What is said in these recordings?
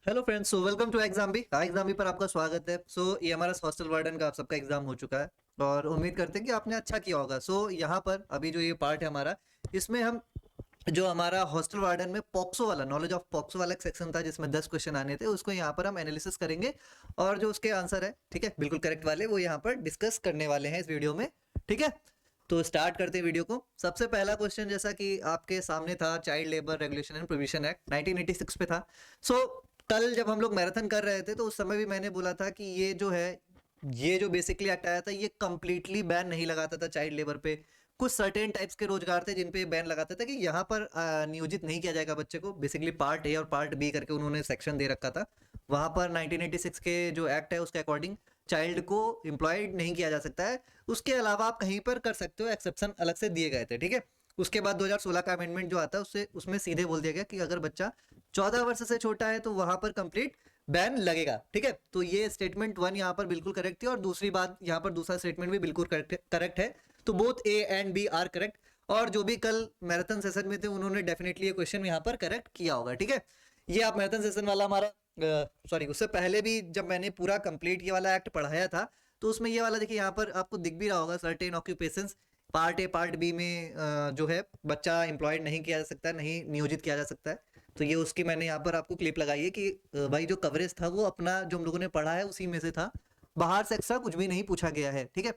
Hello friends, so welcome to exam भी पर आपका स्वागत है। ये हमारा हॉस्टल वार्डन का आप सबका एग्जाम हो चुका है और उम्मीद करते हैं कि आपने अच्छा किया होगा। यहाँ पर अभी जो ये पार्ट है हमारा, इसमें हम जो हमारा हॉस्टल वार्डन में पॉक्सो वाला नॉलेज ऑफ पॉक्सो वाला एक सेक्शन था जिसमें 10 क्वेश्चन आने थे, उसको यहाँ पर हम एनालिसिस करेंगे और जो उसके आंसर है, ठीक है, बिल्कुल करेक्ट वाले, वो यहाँ पर डिस्कस करने वाले हैं इस वीडियो में। ठीक है, तो स्टार्ट करते हैं वीडियो को। सबसे पहला क्वेश्चन जैसा कि आपके सामने था, child labour regulation and provision act 1986 पे था। कल जब हम लोग मैराथन कर रहे थे तो उस समय भी मैंने बोला था कि ये जो है, ये जो बेसिकली एक्ट आया था, ये कंप्लीटली बैन नहीं लगाता था चाइल्ड लेबर पे। कुछ सर्टेन टाइप्स के रोजगार थे जिन पे बैन लगाता था कि यहाँ पर नियोजित नहीं किया जाएगा बच्चे को। बेसिकली पार्ट ए और पार्ट बी करके उन्होंने सेक्शन दे रखा था। वहां पर 1986 के जो एक्ट है उसके अकॉर्डिंग चाइल्ड को एम्प्लॉयड नहीं किया जा सकता है। उसके अलावा आप कहीं पर कर सकते हो, एक्सेप्शन अलग से दिए गए थे। ठीक है, उसके बाद 2016 का अमेंडमेंट जो आता है उससे उसमें सीधे बोल दिया गया कि अगर बच्चा 14 वर्ष से छोटा है तो वहां पर कंप्लीट बैन लगेगा। ठीक है, तो ये स्टेटमेंट 1 यहाँ पर बिल्कुल करेक्ट थी और दूसरी बात यहाँ पर दूसरा स्टेटमेंट भी बिल्कुल करेक्ट है। तो both A and B are correct, और जो भी कल मैराथन सेशन में थे उन्होंने डेफिनेटली ये क्वेश्चन यहाँ पर करेक्ट किया होगा। ठीक है, ये आप मैराथन सेशन वाला हमारा सॉरी उससे पहले भी जब मैंने पूरा कंप्लीट ये वाला एक्ट पढ़ाया था तो उसमें ये वाला देखिए यहाँ पर आपको दिख भी रहा होगा, certain occupations part A part B में जो है बच्चा एम्प्लॉयड नहीं किया जा सकता, नहीं नियोजित किया जा सकता है। तो ये उसकी मैंने यहाँ पर आपको क्लिप लगाई है कि भाई जो कवरेज था वो अपना जो हम लोगों ने पढ़ा है उसी में से था, बाहर से एक्स्ट्रा कुछ भी नहीं पूछा गया है। ठीक है,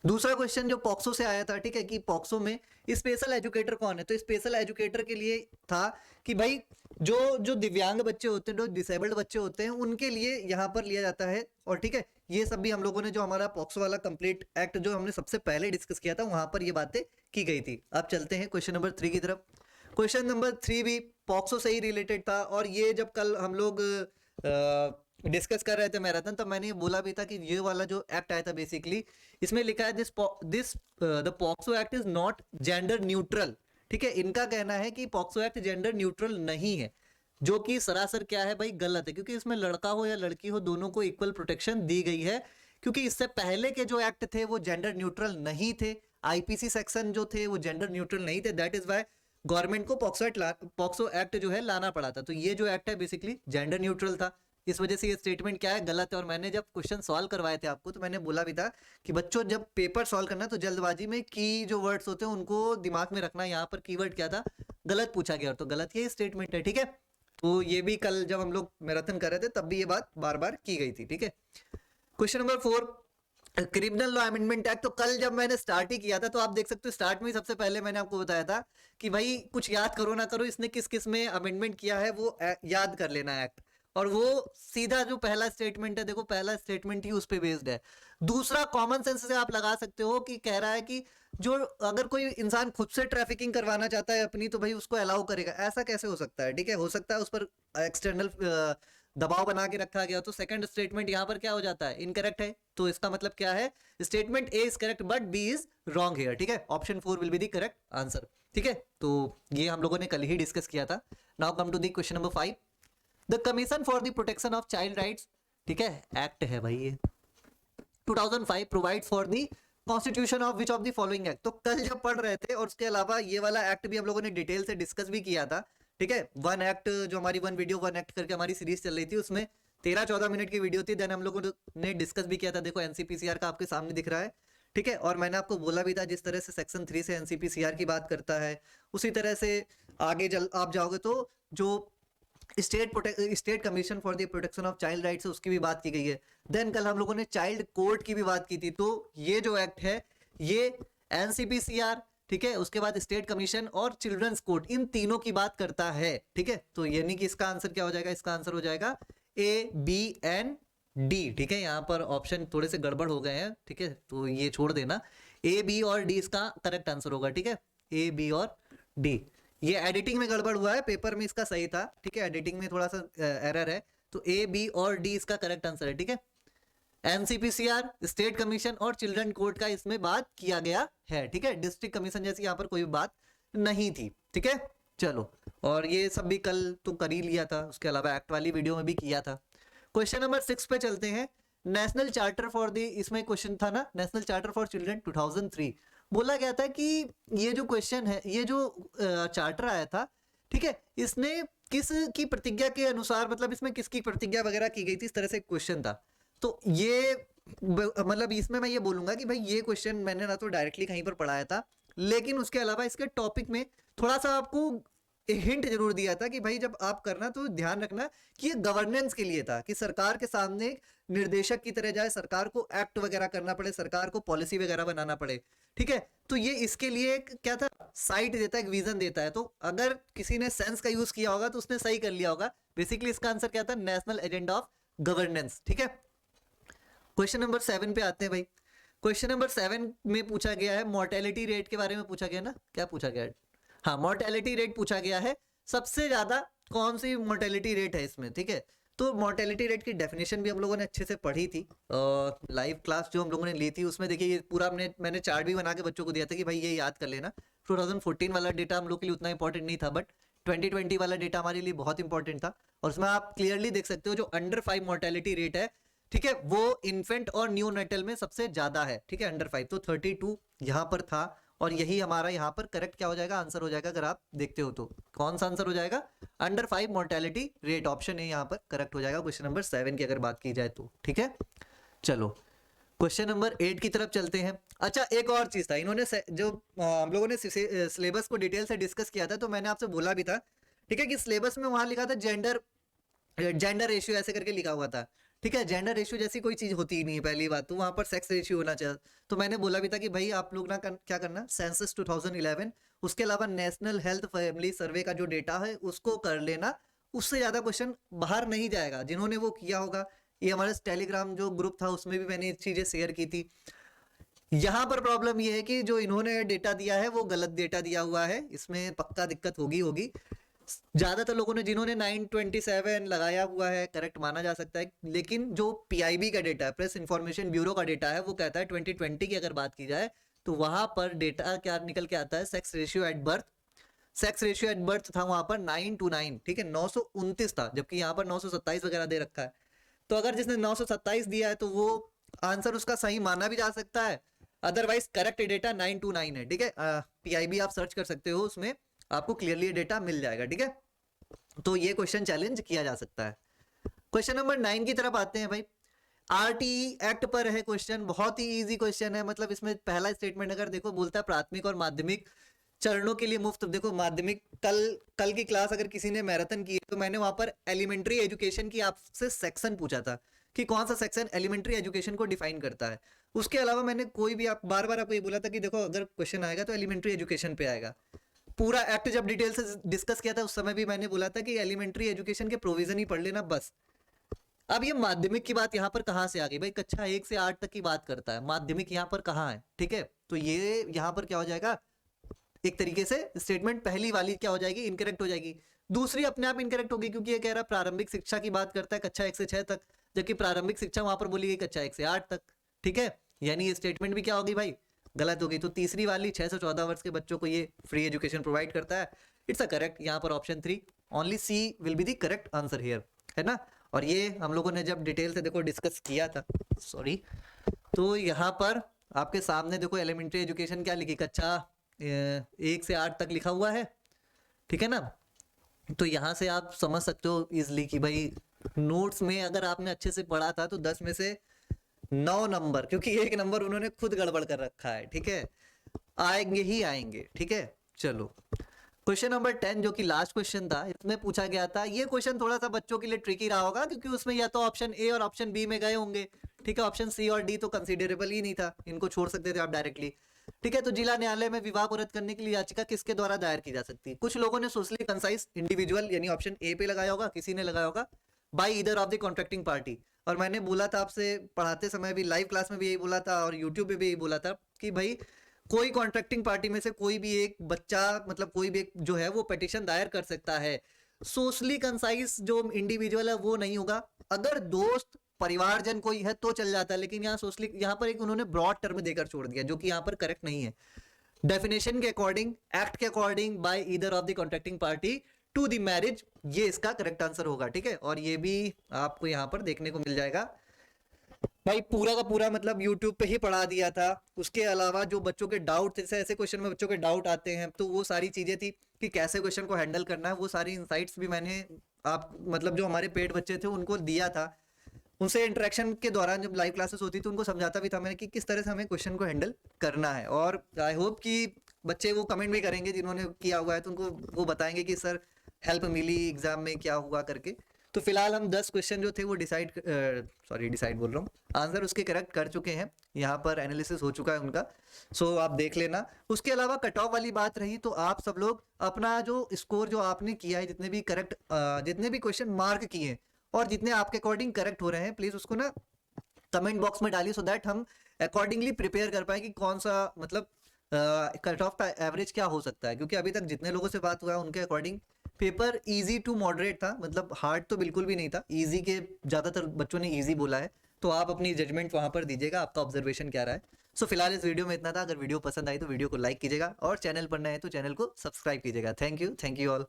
दूसरा क्वेश्चन जो पॉक्सो से आया था, ठीक है, कि पॉक्सो में स्पेशल एजुकेटर कौन है। तो स्पेशल एजुकेटर के लिए था कि भाई जो जो दिव्यांग बच्चे होते हैं, जो डिसेबल्ड बच्चे होते हैं, उनके लिए यहाँ पर लिया जाता है। और ठीक है, ये सब भी हम लोगों ने जो हमारा पॉक्सो वाला कंप्लीट एक्ट जो हमने सबसे पहले डिस्कस किया था वहां पर ये बातें की गई थी। अब चलते हैं क्वेश्चन नंबर 3 की तरफ। क्वेश्चन नंबर 3 भी पॉक्सो से ही रिलेटेड था और ये जब कल हम लोग डिस्कस कर रहे थे मैराथन, तब मैंने ये बोला भी था कि ये वाला जो एक्ट आया था बेसिकली इसमें लिखा है this the POCSO act is not gender neutral. ठीक है, इनका कहना है कि पॉक्सो एक्ट जेंडर न्यूट्रल नहीं है, जो कि सरासर क्या है भाई, गलत है, क्योंकि इसमें लड़का हो या लड़की हो दोनों को इक्वल प्रोटेक्शन दी गई है। क्योंकि इससे पहले के जो एक्ट थे वो जेंडर न्यूट्रल नहीं थे, आईपीसी सेक्शन जो थे वो जेंडर न्यूट्रल नहीं थे। दैट इज वाई गवर्नमेंट को पॉक्सो एक्ट जो है लाना पड़ा था। तो ये जो एक्ट है बेसिकली जेंडर न्यूट्रल था, इस वजह से ये स्टेटमेंट क्या है, गलत है। और मैंने जब क्वेश्चन सॉल्व करवाए थे आपको तो मैंने बोला भी था कि बच्चों जब पेपर सॉल्व करना तो जल्दबाजी में की जो वर्ड्स होते हैं उनको दिमाग में रखना। यहाँ पर कीवर्ड क्या था, गलत पूछा गया, और तो गलत ये स्टेटमेंट है। ठीक है, तो ये भी कल जब हम लोग मैराथन कर रहे थे तब भी ये बात बार बार की गई थी। ठीक है, question number 4, criminal law amendment act. तो कल जब मैंने स्टार्ट ही किया था तो आप देख सकते हो स्टार्ट में ही सबसे पहले मैंने आपको बताया था कि भाई कुछ याद करो ना करो, इसने किस किस में अमेंडमेंट किया है वो याद कर लेना एक्ट। और वो सीधा जो पहला स्टेटमेंट है, देखो पहला स्टेटमेंट ही उस पे बेस्ड है। दूसरा कॉमन सेंस से आप लगा सकते हो कि कह रहा है कि जो अगर कोई इंसान खुद से ट्रैफिकिंग करवाना चाहता है अपनी तो भाई उसको अलाउ करेगा, ऐसा कैसे हो सकता है। ठीक है, हो सकता है उस पर एक्सटर्नल दबाव बना के रखा गया। तो सेकंड स्टेटमेंट यहाँ पर क्या हो जाता है, इनकरेक्ट है। तो इसका मतलब क्या है, statement A is correct but B is wrong here. ठीक है, option 4 will be the correct answer. ठीक है, तो ये हम लोगों ने कल ही डिस्कस किया था। Now come to the question number 5, the commission for the protection of child rights. ठीक है, एक्ट है भाई ये 2005 provide for the constitution of which of the following act. तो कल जब पढ़ रहे थे और उसके अलावा ये वाला एक्ट भी हम लोगों ने डिटेल से डिस्कस भी किया था। ठीक है, वन एक्ट जो हमारी वन वीडियो वन एक्ट करके हमारी सीरीज चल रही थी उसमें 13-14 मिनट की वीडियो थी। देन हम लोगों ने डिस्कस भी किया था। देखो एनसीपीसीआर का आपके सामने दिख रहा है। ठीक है, और मैंने आपको बोला भी था जिस तरह से सेक्शन 3 से एनसीपीसीआर की बात करता है उसी तरह से आगे आप जाओगे तो जो state commission for the protection of child rights उसकी भी बात की गई है। देन कल हम लोगों ने चाइल्ड कोर्ट की भी बात की थी। तो ये जो एक्ट है ये एनसीपीसीआर, ठीक है, उसके बाद स्टेट कमीशन और चिल्ड्रंस कोर्ट, इन तीनों की बात करता है। ठीक है, तो यानी कि इसका आंसर क्या हो जाएगा, इसका आंसर हो जाएगा ए बी एंड डी। ठीक है, यहाँ पर ऑप्शन थोड़े से गड़बड़ हो गए हैं। ठीक है, तो ये छोड़ देना, ए बी और डी इसका करेक्ट आंसर होगा। ठीक है, ए बी और डी। ये एडिटिंग में गड़बड़ हुआ है, पेपर में इसका सही था। ठीक है, एडिटिंग में थोड़ा सा एरर है। तो ए बी और डी इसका करेक्ट आंसर है। ठीक है, एनसीपीसीआर, स्टेट कमीशन और चिल्ड्रन कोर्ट का इसमें बात किया गया है। ठीक है, डिस्ट्रिक्ट कमीशन जैसी यहाँ पर कोई बात नहीं थी। ठीक है, चलो, और ये सब भी कल तो कर ही लिया था, उसके अलावा एक्ट वाली वीडियो में भी किया था। क्वेश्चन नंबर 6 पे चलते हैं। नेशनल चार्टर फॉर द, इसमें क्वेश्चन था ना, नेशनल चार्टर फॉर चिल्ड्रन 2003। बोला गया था कि ये जो क्वेश्चन है, ये जो चार्टर आया था, ठीक है, इसने किस की प्रतिज्ञा के अनुसार, मतलब इसमें किसकी प्रतिज्ञा वगैरह की गई थी, इस तरह से क्वेश्चन था। तो ये मतलब इसमें मैं ये बोलूंगा कि भाई ये क्वेश्चन मैंने ना तो डायरेक्टली कहीं पर पढ़ाया था, लेकिन उसके अलावा इसके टॉपिक में थोड़ा सा आपको हिंट जरूर दिया था कि भाई जब आप करना तो ध्यान रखना कि ये गवर्नेंस के लिए था, कि सरकार के सामने निर्देशक की तरह जाए, सरकार को एक्ट वगैरह करना पड़े, सरकार को पॉलिसी वगैरह बनाना पड़े। ठीक है, तो ये इसके लिए एक क्या था, साइट देता है, एक विजन देता है। तो अगर किसी ने सेंस का यूज किया होगा तो उसने सही कर लिया होगा। बेसिकली इसका आंसर क्या था, नेशनल एजेंडा ऑफ गवर्नेंस। ठीक है, क्वेश्चन नंबर 7 पे आते हैं भाई। क्वेश्चन नंबर 7 में पूछा गया है मोर्टेलिटी रेट के बारे में पूछा गया ना, क्या पूछा गया है, हाँ मोर्टेलिटी रेट पूछा गया है। सबसे ज्यादा कौन सी मोर्टेलिटी रेट है इसमें। ठीक है, तो मोर्टेलिटी रेट की डेफिनेशन भी हम लोगों ने अच्छे से पढ़ी थी, लाइव क्लास जो हम लोगों ने ली थी उसमें देखिए ये पूरा मैंने चार्ट भी बना के बच्चों को दिया था कि भाई ये याद कर लेना। 2014 वाला डेटा हम लोग के लिए उतना इंपॉर्टेंट नहीं था, बट 2020 वाला डेटा हमारे लिए बहुत इंपॉर्टेंट था। और उसमें आप क्लियरली देख सकते हो जो अंडर 5 मोर्टेलिटी रेट है, ठीक है, वो इन्फेंट और न्यूनेटल में सबसे ज्यादा है। ठीक है, अंडर 5 तो 32 यहाँ पर था, और यही हमारा यहाँ पर करेक्ट क्या हो जाएगा, आंसर हो जाएगा। अगर आप देखते हो तो कौन सा आंसर हो जाएगा, under 5 mortality rate, option A यहाँ पर करेक्ट हो जाएगा क्वेश्चन नंबर 7 की अगर बात की जाए तो। ठीक है, चलो क्वेश्चन नंबर 8 की तरफ चलते हैं। अच्छा, एक और चीज था, इन्होंने जो हम लोगों ने सिलेबस को डिटेल से डिस्कस किया था, तो मैंने आपसे बोला भी था, ठीक है, कि सिलेबस में वहां लिखा था जेंडर रेशियो ऐसे करके लिखा हुआ था। ठीक है, जेंडर रेशियो जैसी कोई चीज होती ही नहीं है पहली बात तो, वहां पर सेक्स रेशियो होना चाहिए। तो मैंने बोला भी था कि भाई आप लोग ना क्या करना, सेंसस 2011, उसके अलावा नेशनल हेल्थ फैमिली सर्वे का जो डेटा है उसको कर लेना, उससे ज्यादा क्वेश्चन बाहर नहीं जाएगा। जिन्होंने वो किया होगा, ये हमारे टेलीग्राम जो ग्रुप था उसमें भी मैंने ये चीजें शेयर की थी। यहाँ पर प्रॉब्लम ये है कि जो इन्होंने डेटा दिया है वो गलत डेटा दिया हुआ है, इसमें पक्का दिक्कत होगी होगी। ज्यादातर लोगों ने जिन्होंने 927 लगाया हुआ है करेक्ट माना जा सकता है, लेकिन जो पीआईबी का डेटा है, प्रेस इंफॉर्मेशन ब्यूरो का डेटा है, वो कहता है 2020 की अगर बात की जाए तो वहां पर डेटा क्या निकल के आता है, sex ratio at birth. Sex ratio at birth था वहां पर 9 to 9, ठीक है, 929 था, जबकि यहाँ पर 927 वगैरह दे रखा है। तो अगर जिसने 927 दिया है तो वो आंसर उसका सही माना भी जा सकता है, अदरवाइज करेक्ट डेटा 929 है। ठीक है, पीआईबी आप सर्च कर सकते हो, उसमें आपको क्लियरली डेटा मिल जाएगा। ठीक है, तो ये क्वेश्चन चैलेंज किया जा सकता है। क्वेश्चन नंबर 9 की तरफ आते हैं भाई। आरटीई एक्ट पर है क्वेश्चन, बहुत ही इजी क्वेश्चन है। मतलब इसमें पहला स्टेटमेंट अगर देखो, बोलता है प्राथमिक और माध्यमिक चरणों के लिए मुफ्त। देखो माध्यमिक, कल की क्लास अगर किसी ने मैराथन की है तो मैंने वहां पर एलिमेंट्री एजुकेशन की आपसे सेक्शन पूछा था कि कौन सा सेक्शन एलिमेंट्री एजुकेशन को डिफाइन करता है। उसके अलावा मैंने कोई भी आप बार बार आपको ये बोला था कि देखो अगर क्वेश्चन आएगा तो एलिमेंट्री एजुकेशन पे आएगा। पूरा एक्ट जब डिटेल से डिस्कस किया था उस समय भी मैंने बोला था कि एलिमेंट्री एजुकेशन के प्रोविजन ही पढ़ लेना बस। अब ये माध्यमिक की बात यहाँ पर कहाँ से आ गई भाई, कक्षा 1 से 8 तक की बात करता है, माध्यमिक यहाँ पर कहाँ है। ठीक है, तो ये यहाँ पर क्या हो जाएगा, एक तरीके से स्टेटमेंट पहली वाली क्या हो जाएगी, इनकरेक्ट हो जाएगी। दूसरी अपने आप इनकरेक्ट होगी क्योंकि ये कह रहा है प्रारंभिक शिक्षा की बात करता है कक्षा 1 से 6 तक, जबकि प्रारंभिक शिक्षा वहां पर बोली गई कक्षा 1 से 8 तक। ठीक है, यानी ये स्टेटमेंट भी क्या होगी भाई, गलत होगी। तो तीसरी वाली 6 से 14 वर्ष के बच्चों को ये फ्री एजुकेशन प्रोवाइड करता है, इट्स अ करेक्ट। यहाँ पर option 3 only C will be the correct answer here, है ना। और ये हम लोगों ने जब डिटेल से देखो डिस्कस किया था, सॉरी, तो यहाँ पर आपके सामने देखो एलिमेंट्री एजुकेशन क्या लिखी, कक्षा 1 से 8 तक लिखा हुआ है। ठीक है ना, तो यहाँ से आप समझ सकते हो इजली कि भाई नोट्स में अगर आपने अच्छे से पढ़ा था तो 10 में से 9 नंबर, क्योंकि एक नंबर उन्होंने खुद गड़बड़ कर रखा है। ठीक है, आएंगे ही आएंगे। ठीक है, चलो क्वेश्चन नंबर 10 जो कि लास्ट क्वेश्चन था, इसमें पूछा गया था, ये क्वेश्चन थोड़ा सा बच्चों के लिए ट्रिकी रहा होगा क्योंकि उसमें या तो ऑप्शन ए और ऑप्शन बी में गए होंगे। ठीक है, ऑप्शन सी और डी तो कंसीडरेबल ही नहीं था, इनको छोड़ सकते थे आप डायरेक्टली। ठीक है, तो जिला न्यायालय में विवाह को रद्द करने के लिए याचिका किसके द्वारा दायर की जा सकती है। कुछ लोगों ने सोशली कंसाइज इंडिविजुअल यानी ऑप्शन ए पे लगाया होगा, किसी ने लगाया होगा by either of the contracting party. और मैंने बोला था आपसे पढ़ाते समय भी, लाइव क्लास में भी यही बोला था और यूट्यूब पे भी यही बोला था कि भाई कोई कॉन्ट्रैक्टिंग पार्टी में से कोई भी एक बच्चा, मतलब कोई भी एक जो है वो पिटीशन दायर कर सकता है। सोशली कंसाइज जो इंडिविजुअल है वो नहीं होगा, अगर दोस्त परिवारजन कोई है तो चल जाता है, लेकिन यहाँ सोशली, यहाँ पर एक उन्होंने ब्रॉड टर्म देकर छोड़ दिया जो कि यहाँ पर करेक्ट नहीं है। डेफिनेशन के अकॉर्डिंग, एक्ट के according, by either of the contracting party to the marriage, ये इसका करेक्ट आंसर होगा। ठीक है, और ये भी आपको यहाँ पर देखने को मिल जाएगा। भाई पूरा का पूरा मतलब यूट्यूब पे ही पढ़ा दिया था। उसके अलावा जो बच्चों के डाउट थे, जैसे ऐसे क्वेश्चन में बच्चों के डाउट आते हैं, तो वो सारी चीजें थी कि कैसे क्वेश्चन को हैंडल करना है, वो सारी इंसाइट्स भी मैंने आप मतलब जो हमारे पेड बच्चे थे उनको दिया था। उनसे इंटरेक्शन के दौरान जब लाइव क्लासेस होती थी उनको समझाता भी था मैंने कि किस तरह से हमें क्वेश्चन को हैंडल करना है। और आई होप कि बच्चे वो कमेंट भी करेंगे जिन्होंने किया हुआ है, तो उनको वो बताएंगे कि सर हेल्प मिली एग्जाम में क्या हुआ करके। तो फिलहाल हम 10 क्वेश्चन जो थे वो डिसाइड बोल रहा हूँ, आंसर उसके करेक्ट कर चुके हैं। यहाँ पर एनालिसिस हो चुका है उनका, सो आप देख लेना। उसके अलावा कट ऑफ वाली बात रही तो आप सब लोग अपना जो स्कोर जो आपने किया है, जितने भी करेक्ट जितने भी क्वेश्चन मार्क किए हैं और जितने आपके अकॉर्डिंग करेक्ट हो रहे हैं, प्लीज उसको ना कमेंट बॉक्स में डालिए, सो दैट हम अकॉर्डिंगली प्रिपेयर कर पाए कि कौन सा मतलब कट ऑफ का एवरेज क्या हो सकता है। क्योंकि अभी तक जितने लोगों से बात हुआ है उनके according paper easy to moderate था, मतलब हार्ड तो बिल्कुल भी नहीं था, इजी के ज़्यादातर बच्चों ने इजी बोला है। तो आप अपनी जजमेंट वहां पर दीजिएगा, आपका ऑब्जर्वेशन क्या रहा है। सो फिलहाल इस वीडियो में इतना था। अगर वीडियो पसंद आई तो वीडियो को लाइक कीजिएगा और चैनल पर नए हैं तो चैनल को सब्सक्राइब कीजिएगा। Thank you all.